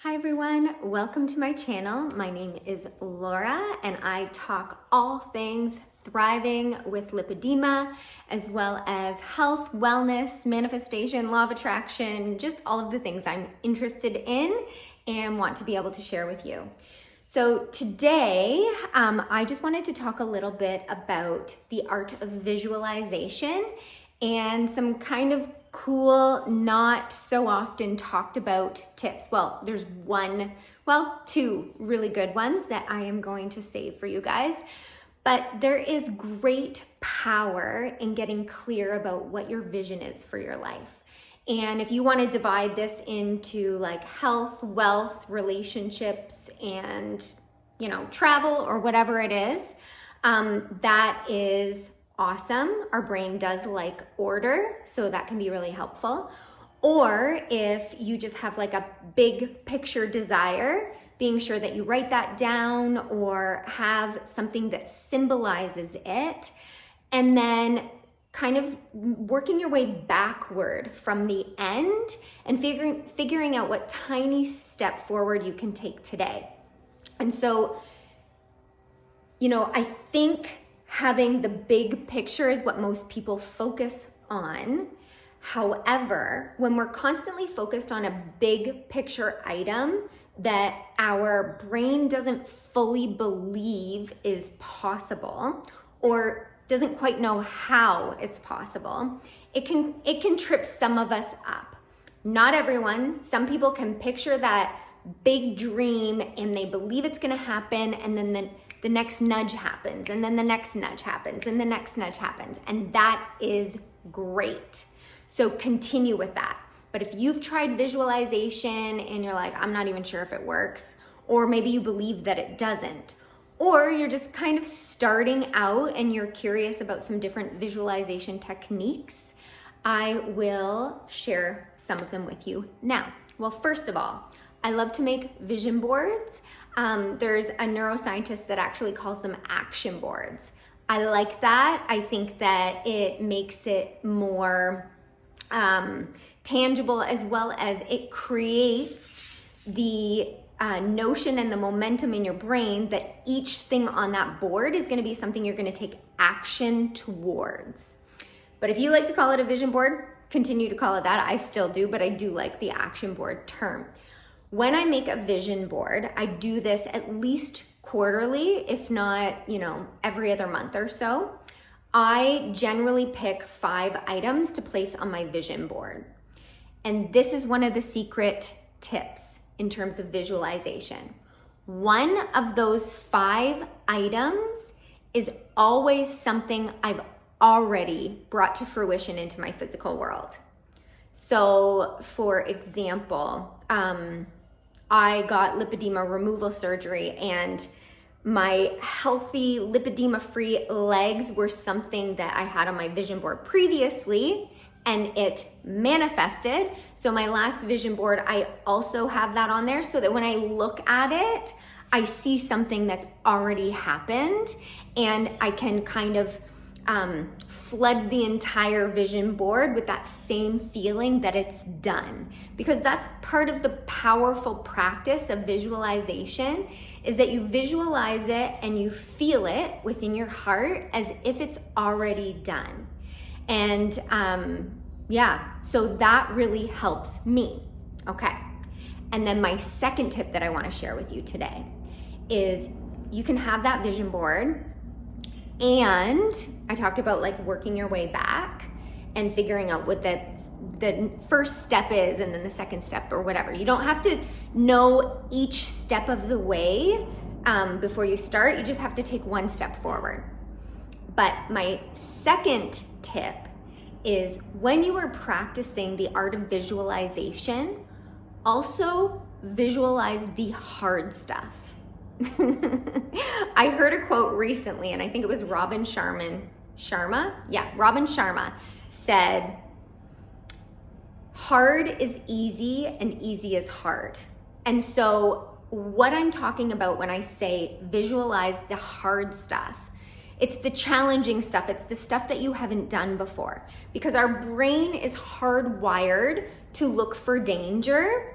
Hi everyone, welcome to my channel. My name is Laura and I talk all things thriving with lipedema, as well as health, wellness, manifestation, law of attraction, just all of the things I'm interested in and want to be able to share with you. So today, I just wanted to talk a little bit about the art of visualization and some kind of cool, not so often talked about tips. Well, there's two really good ones that I am going to save for you guys. But there is great power in getting clear about what your vision is for your life. And if you want to divide this into like health, wealth, relationships, and travel or whatever it is, that is awesome. Our brain does like order, so that can be really helpful. Or if you just have like a big picture desire, being sure that you write that down or have something that symbolizes it, and then kind of working your way backward from the end and figuring out what tiny step forward you can take today. And so, I think having the big picture is what most people focus on. However, when we're constantly focused on a big picture item that our brain doesn't fully believe is possible or doesn't quite know how it's possible, it can trip some of us up. Not everyone. Some people can picture that big dream and they believe it's going to happen, and then the next nudge happens, and then the next nudge happens, and the next nudge happens, and that is great. So continue with that. But if you've tried visualization and you're like, I'm not even sure if it works, or maybe you believe that it doesn't, or you're just kind of starting out and you're curious about some different visualization techniques, I will share some of them with you now. Well, first of all, I love to make vision boards. There's a neuroscientist that actually calls them action boards. I like that. I think that it makes it more tangible, as well as it creates the notion and the momentum in your brain that each thing on that board is going to be something you're going to take action towards. But if you like to call it a vision board, continue to call it that. I still do, but I do like the action board term. When I make a vision board, I do this at least quarterly, if not, every other month or so. I generally pick 5 items to place on my vision board. And this is one of the secret tips in terms of visualization. One of those 5 items is always something I've already brought to fruition into my physical world. So for example, I got lipedema removal surgery, and my healthy lipedema-free legs were something that I had on my vision board previously, and it manifested. So my last vision board, I also have that on there so that when I look at it, I see something that's already happened, and I can kind of flood the entire vision board with that same feeling that it's done. Because that's part of the powerful practice of visualization, is that you visualize it and you feel it within your heart as if it's already done. And so that really helps me. Okay. And then my second tip that I want to share with you today is you can have that vision board, and I talked about like working your way back and figuring out what the first step is, and then the second step or whatever. You don't have to know each step of the way before you start. You just have to take one step forward. But my second tip is, when you are practicing the art of visualization, also visualize the hard stuff. I heard a quote recently, and I think it was Robin Sharma said, hard is easy and easy is hard. And so what I'm talking about when I say visualize the hard stuff, it's the challenging stuff. It's the stuff that you haven't done before, because our brain is hardwired to look for danger.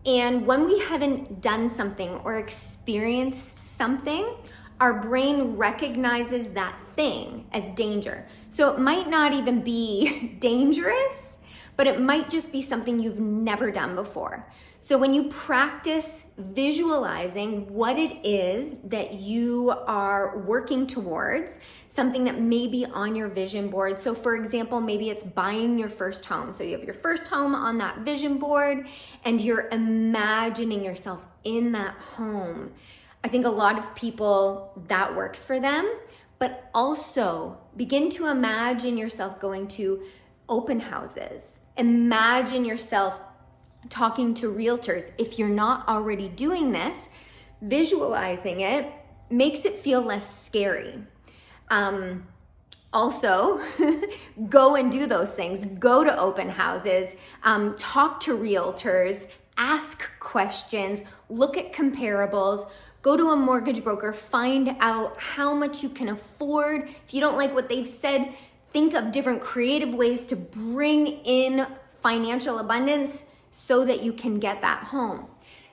And when we haven't done something or experienced something, our brain recognizes that thing as danger. So it might not even be dangerous, but it might just be something you've never done before. So when you practice visualizing what it is that you are working towards, something that may be on your vision board. So for example, maybe it's buying your first home. So you have your first home on that vision board and you're imagining yourself in that home. I think a lot of people, that works for them, but also begin to imagine yourself going to open houses. Imagine yourself talking to realtors. If you're not already doing this, visualizing it makes it feel less scary. Also, go and do those things. Go to open houses, talk to realtors, ask questions, look at comparables, go to a mortgage broker, find out how much you can afford. If you don't like what they've said, think of different creative ways to bring in financial abundance so that you can get that home.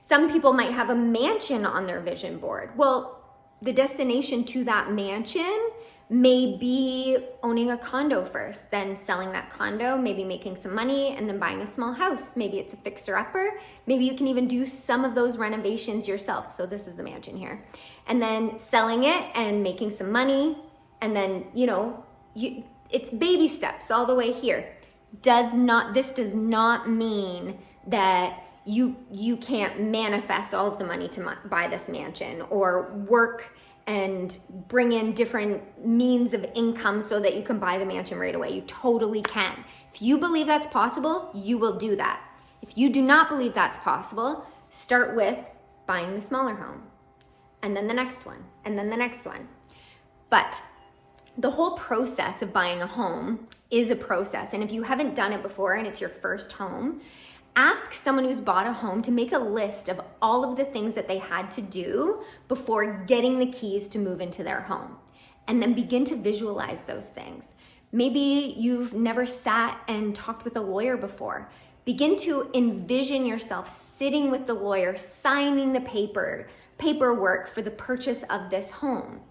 Some people might have a mansion on their vision board. Well, the destination to that mansion may be owning a condo first, then selling that condo, maybe making some money, and then buying a small house. Maybe it's a fixer-upper. Maybe you can even do some of those renovations yourself. So this is the mansion here. And then selling it and making some money. And then, it's baby steps all the way here. This does not mean that you can't manifest all of the money to buy this mansion or work and bring in different means of income so that you can buy the mansion right away. You totally can. If you believe that's possible, you will do that. If you do not believe that's possible, start with buying the smaller home, and then the next one, and then the next one. But the whole process of buying a home is a process. And if you haven't done it before and it's your first home, ask someone who's bought a home to make a list of all of the things that they had to do before getting the keys to move into their home. And then begin to visualize those things. Maybe you've never sat and talked with a lawyer before. Begin to envision yourself sitting with the lawyer, signing the paperwork for the purchase of this home.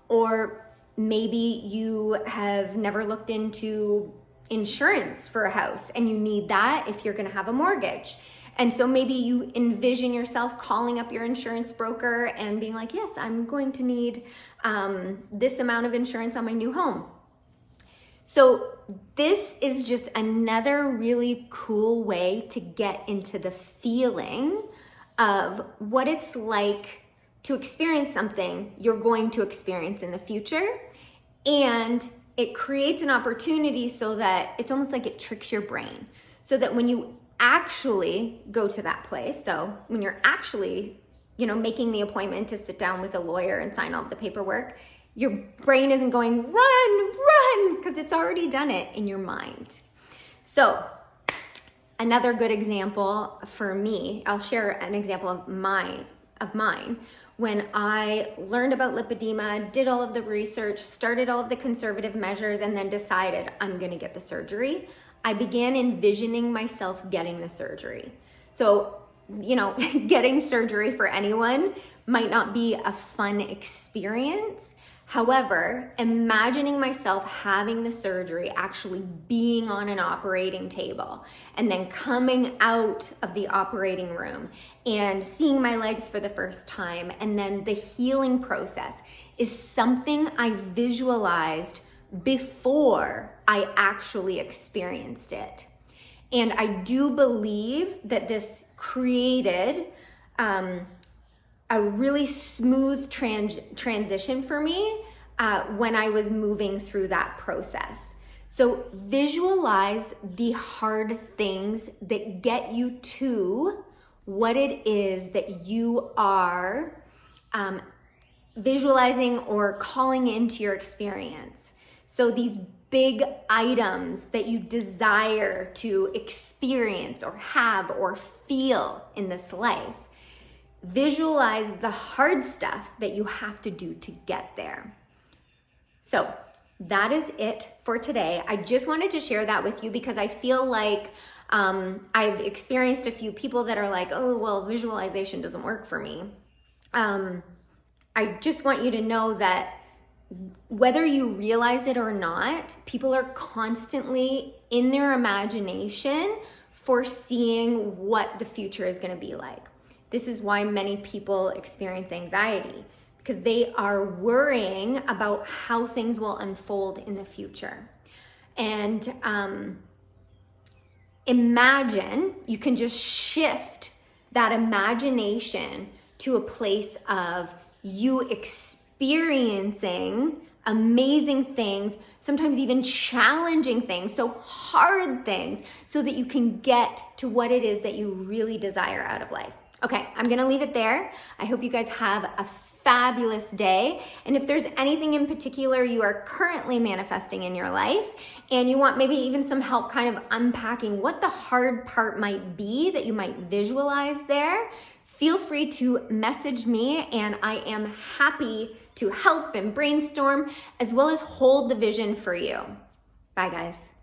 Or maybe you have never looked into insurance for a house and you need that if you're going to have a mortgage. And so maybe you envision yourself calling up your insurance broker and being like, yes, I'm going to need this amount of insurance on my new home. So this is just another really cool way to get into the feeling of what it's like to experience something you're going to experience in the future. And it creates an opportunity so that it's almost like it tricks your brain. So that when you actually go to that place, so when you're actually, making the appointment to sit down with a lawyer and sign all the paperwork, your brain isn't going, run, because it's already done it in your mind. So another good example for me, I'll share an example of mine. When I learned about lipedema, did all of the research, started all of the conservative measures, and then decided I'm gonna get the surgery, I began envisioning myself getting the surgery. So, getting surgery for anyone might not be a fun experience. However, imagining myself having the surgery, actually being on an operating table, and then coming out of the operating room and seeing my legs for the first time, and then the healing process is something I visualized before I actually experienced it. And I do believe that this created a really smooth transition for me when I was moving through that process. So visualize the hard things that get you to what it is that you are visualizing or calling into your experience. So these big items that you desire to experience or have or feel in this life. Visualize the hard stuff that you have to do to get there. So that is it for today. I just wanted to share that with you because I feel like I've experienced a few people that are like, oh, well, visualization doesn't work for me. I just want you to know that whether you realize it or not, people are constantly in their imagination foreseeing what the future is going to be like. This is why many people experience anxiety, because they are worrying about how things will unfold in the future. And imagine, you can just shift that imagination to a place of you experiencing amazing things, sometimes even challenging things, so hard things, so that you can get to what it is that you really desire out of life. Okay, I'm gonna leave it there. I hope you guys have a fabulous day. And if there's anything in particular you are currently manifesting in your life and you want maybe even some help kind of unpacking what the hard part might be that you might visualize there, feel free to message me and I am happy to help and brainstorm as well as hold the vision for you. Bye guys.